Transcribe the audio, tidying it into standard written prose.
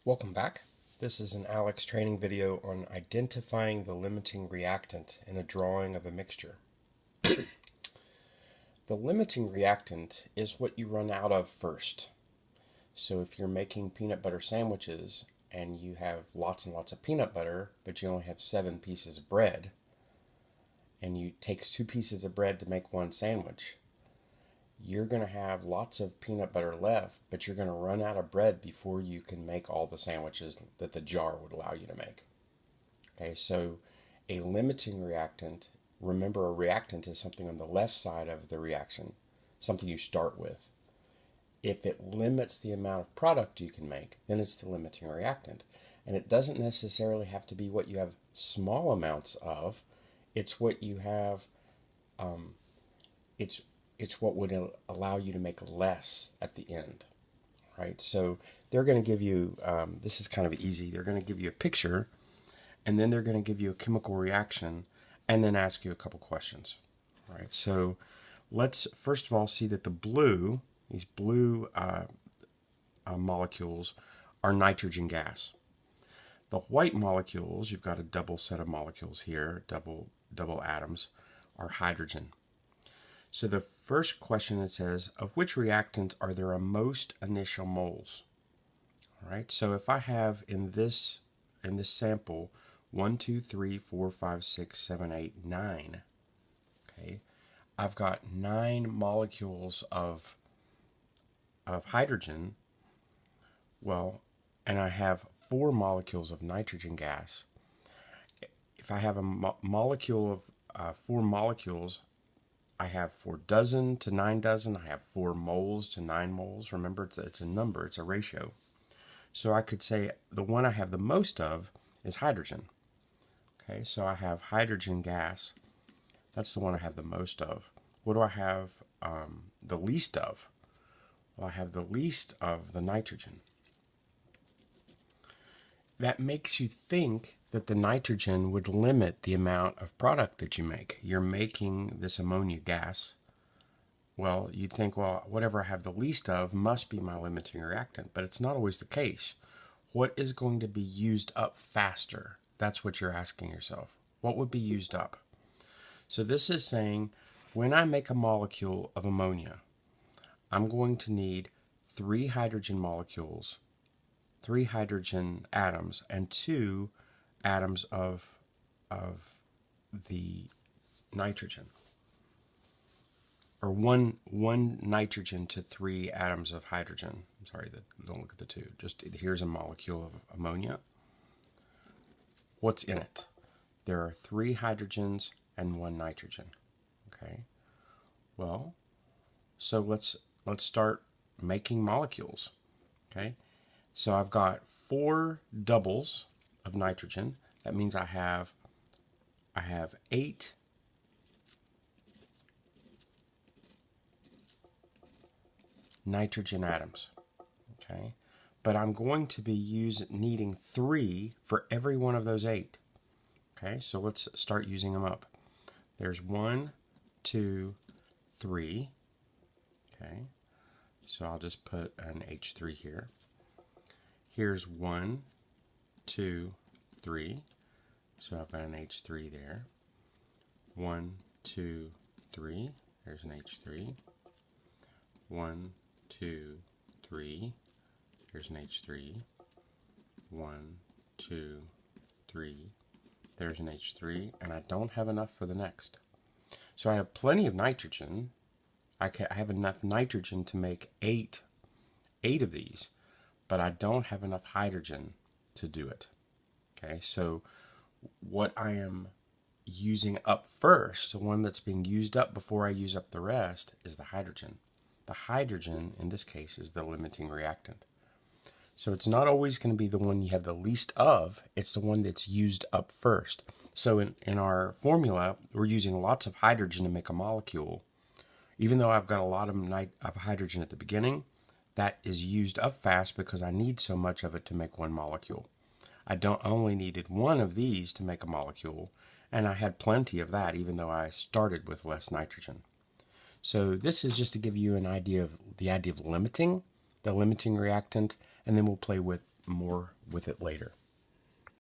Welcome back. This is an Aleks training video on identifying the limiting reactant in a drawing of a mixture. The limiting reactant is what you run out of first. So if you're making peanut butter sandwiches and you have lots and lots of peanut butter, but you only have 7 pieces of bread, and it takes 2 pieces of bread to make one sandwich, you're going to have lots of peanut butter left, but you're going to run out of bread before you can make all the sandwiches that the jar would allow you to make. Okay, so a limiting reactant, remember a reactant is something on the left side of the reaction, something you start with. If it limits the amount of product you can make, then it's the limiting reactant. And it doesn't necessarily have to be what you have small amounts of, it's what you have, it's what would allow you to make less at the end, right? So they're going to give you, this is kind of easy, they're going to give you a picture, and then they're going to give you a chemical reaction, and then ask you a couple questions, right? So let's first of all see that these blue molecules are nitrogen gas. The white molecules, you've got a double set of molecules here, double atoms, are hydrogen. So the first question, it says, of which reactant are there a most initial moles? All right, so if I have in this sample 1, 2, 3, 4, 5, 6, 7, 8, 9, okay, I've got 9 molecules of hydrogen, well, and I have 4 molecules of nitrogen gas. If I have a molecule of 4 molecules, I have 4 dozen to 9 dozen. I have 4 moles to 9 moles. Remember, it's a number, it's a ratio. So I could say the one I have the most of is hydrogen. Okay, so I have hydrogen gas. That's the one I have the most of. What do I have the least of? Well, I have the least of the nitrogen. That makes you think that the nitrogen would limit the amount of product that you make. You're making this ammonia gas. Well, you'd think, well, whatever I have the least of must be my limiting reactant, but it's not always the case. What is going to be used up faster? That's what you're asking yourself. What would be used up? So this is saying, when I make a molecule of ammonia, I'm going to need 3 hydrogen molecules, 3 hydrogen atoms, and 2 atoms of the nitrogen, or one nitrogen to 3 atoms of hydrogen. I'm sorry, don't look at the 2. Just here's a molecule of ammonia. What's in it? There are 3 hydrogens and 1 nitrogen. Okay. Well, so let's start making molecules. Okay. So I've got 4 doubles of nitrogen. That means I have 8 nitrogen atoms. Okay, but I'm going to be needing 3 for every one of those 8. Okay, so let's start using them up. There's 1, 2, 3. Okay, so I'll just put an H3 here. Here's 1, 2, 3. So I've got an H3 there. 1, 2, 3. There's an H3. 1, 2, 3. Here's an H3. 1, 2, 3. There's an H3. And I don't have enough for the next. So I have plenty of nitrogen. I have enough nitrogen to make 8 of these. But I don't have enough hydrogen to do it. Okay, so what I am using up first, the one that's being used up before I use up the rest, is the hydrogen. The hydrogen, in this case, is the limiting reactant. So it's not always going to be the one you have the least of, it's the one that's used up first. So in our formula, we're using lots of hydrogen to make a molecule. Even though I've got a lot of hydrogen at the beginning, that is used up fast because I need so much of it to make one molecule. I only needed 1 of these to make a molecule, and I had plenty of that even though I started with less nitrogen. So this is just to give you an idea of the idea of limiting, the limiting reactant, and then we'll play with more with it later.